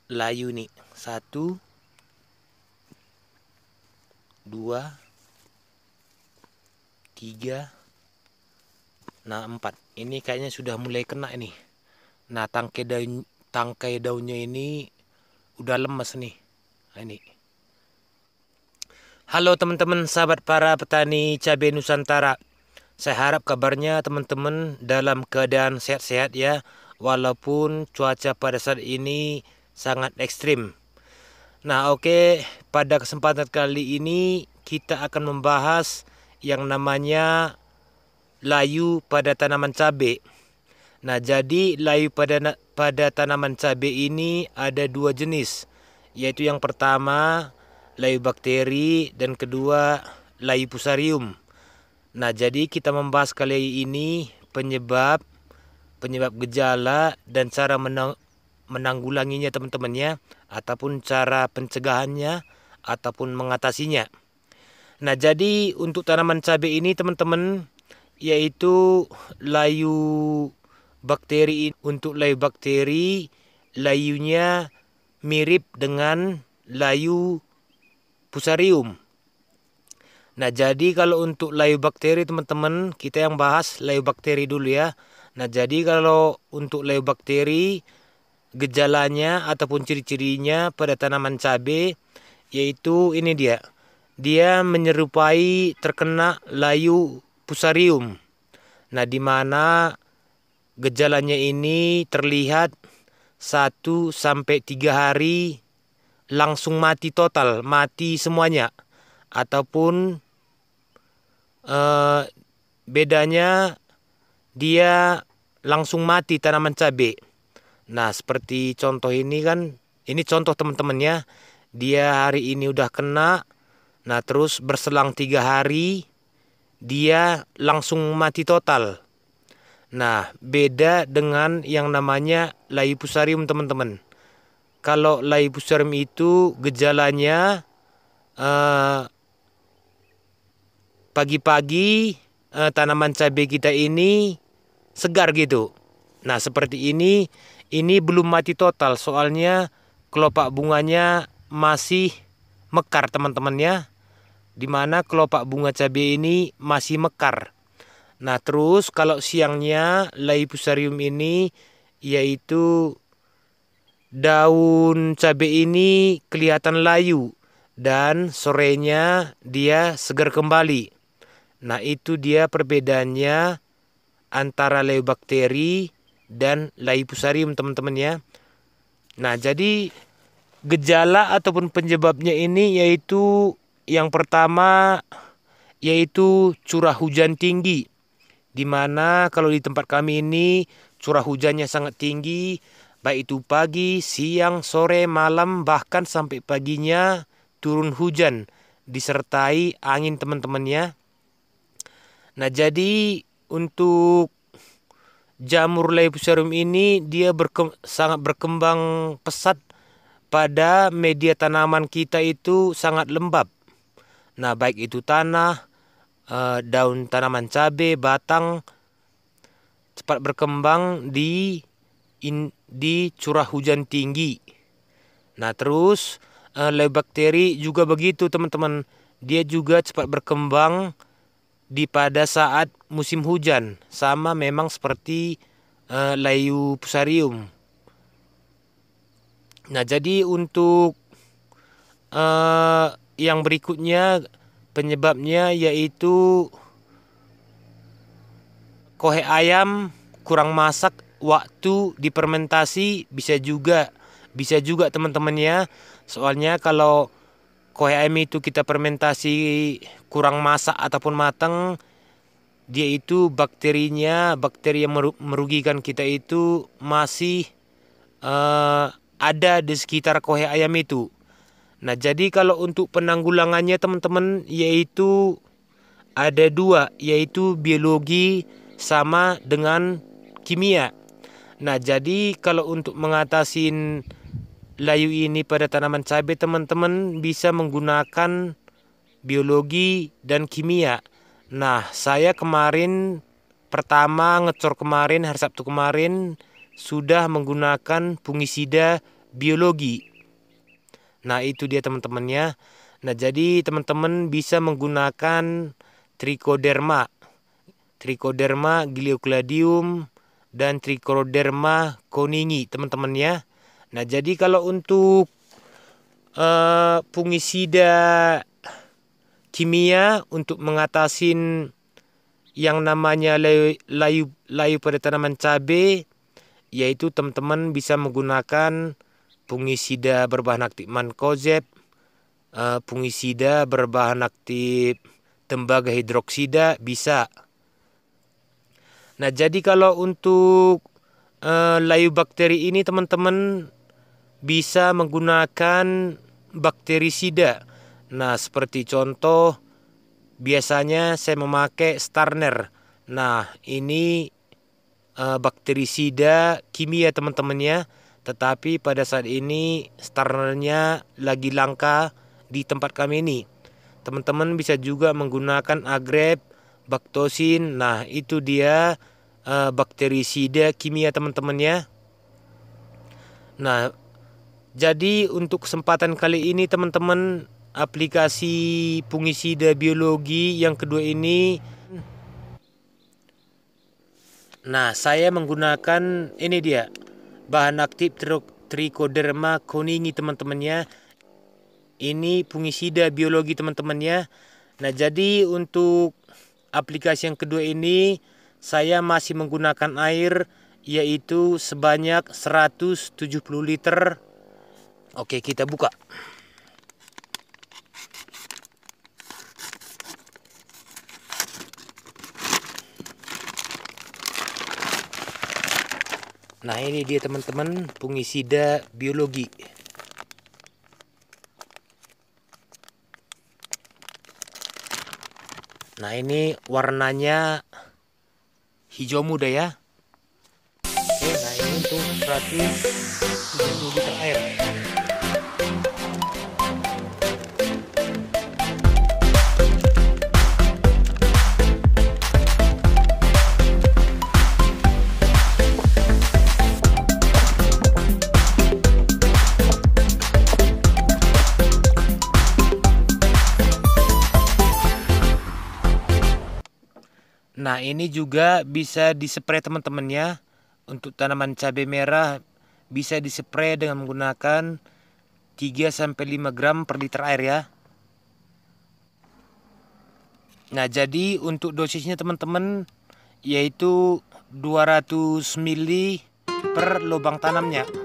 layu nih. 1, 2, 3, nah 4. Ini kayaknya sudah mulai kena ini. Nah, tangkai daunnya ini udah lemes nih. Nah, ini. Halo teman-teman, sahabat para petani cabai Nusantara. Saya harap kabarnya teman-teman dalam keadaan sehat-sehat ya, walaupun cuaca pada saat ini sangat ekstrim. Nah, oke, pada kesempatan kali ini kita akan membahas yang namanya layu pada tanaman cabai. Nah, jadi layu pada tanaman cabai ini ada 2 jenis, yaitu yang pertama layu bakteri dan kedua layu fusarium. Nah, jadi kita membahas kali ini penyebab gejala dan cara menanggulanginya teman-teman ya, ataupun cara pencegahannya ataupun mengatasinya. Nah, jadi untuk tanaman cabai ini teman-teman, yaitu layu bakteri. Untuk layu bakteri, layunya mirip dengan layu fusarium. Nah, jadi kalau untuk layu bakteri teman-teman, kita yang bahas layu bakteri dulu ya. Nah, jadi kalau untuk layu bakteri, gejalanya ataupun ciri-cirinya pada tanaman cabai yaitu ini dia. Dia menyerupai terkena layu fusarium. Nah, di mana gejalanya ini terlihat 1 sampai 3 hari langsung mati total, mati semuanya. Ataupun bedanya dia langsung mati tanaman cabai. Nah, seperti contoh ini kan, ini contoh teman-teman ya. Dia hari ini udah kena, nah terus berselang 3 hari, dia langsung mati total. Nah, beda dengan yang namanya layu fusarium teman-teman. Kalau layu fusarium itu gejalanya pagi-pagi tanaman cabai kita ini segar gitu. Nah, seperti ini belum mati total, soalnya kelopak bunganya masih mekar teman-teman ya. Dimana kelopak bunga cabai ini masih mekar. Nah, terus kalau siangnya layu fusarium ini, yaitu daun cabai ini kelihatan layu dan sorenya dia segar kembali. Nah, itu dia perbedaannya antara layu bakteri dan layu fusarium teman-teman ya. Nah, jadi gejala ataupun penyebabnya ini yaitu yang pertama yaitu curah hujan tinggi. Dimana kalau di tempat kami ini curah hujannya sangat tinggi, baik itu pagi, siang, sore, malam, bahkan sampai paginya turun hujan disertai angin teman-temannya. Nah, jadi untuk jamur layu fusarium ini dia sangat berkembang pesat pada media tanaman kita itu sangat lembab. Nah, baik itu tanah, daun tanaman cabai, batang, cepat berkembang di curah hujan tinggi. Nah, terus layu bakteri juga begitu teman-teman. Dia juga cepat berkembang pada saat musim hujan, sama memang seperti layu fusarium. Nah, jadi untuk yang berikutnya penyebabnya yaitu kohe ayam kurang masak waktu difermentasi, bisa juga teman-teman ya. Soalnya kalau kohe ayam itu kita fermentasi kurang masak ataupun matang, dia itu bakteri yang merugikan kita itu masih ada di sekitar kohe ayam itu. Nah, jadi kalau untuk penanggulangannya teman-teman yaitu ada 2, yaitu biologi sama dengan kimia. Nah, jadi kalau untuk mengatasin layu ini pada tanaman cabai teman-teman bisa menggunakan biologi dan kimia. Nah, saya kemarin pertama ngecor kemarin hari Sabtu kemarin sudah menggunakan fungisida biologi. Nah, itu dia teman-temannya. Nah, jadi teman-teman bisa menggunakan Trichoderma Gliocladium dan Trichoderma koningi teman-teman ya. Nah, jadi kalau untuk fungisida kimia untuk mengatasin yang namanya layu pada tanaman cabai, yaitu teman-teman bisa menggunakan fungisida berbahan aktif mancozeb, fungisida berbahan aktif tembaga hidroksida bisa. Nah, jadi kalau untuk layu bakteri ini teman-teman bisa menggunakan bakterisida. Nah, seperti contoh biasanya saya memakai Starner. Nah, ini bakterisida kimia teman-teman ya. Tetapi pada saat ini Starnernya lagi langka di tempat kami ini. Teman-teman bisa juga menggunakan Agrep, Bactosin. Nah, itu dia bakterisida kimia teman-teman ya. Nah, jadi untuk kesempatan kali ini teman-teman, aplikasi fungisida biologi yang kedua ini, nah saya menggunakan ini dia bahan aktif Trichoderma koningi teman-temannya. Ini fungisida biologi teman-temannya. Nah, jadi untuk aplikasi yang kedua ini saya masih menggunakan air, yaitu sebanyak 170 liter. Oke, kita buka. Nah, ini dia teman-teman fungisida biologi. Nah, ini warnanya hijau muda ya. Oke, nah ini untuk 170 liter air. Nah, ini juga bisa dispray teman-teman ya. Untuk tanaman cabai merah bisa dispray dengan menggunakan 3-5 gram per liter air ya. Nah, jadi untuk dosisnya teman-teman yaitu 200 ml per lubang tanamnya.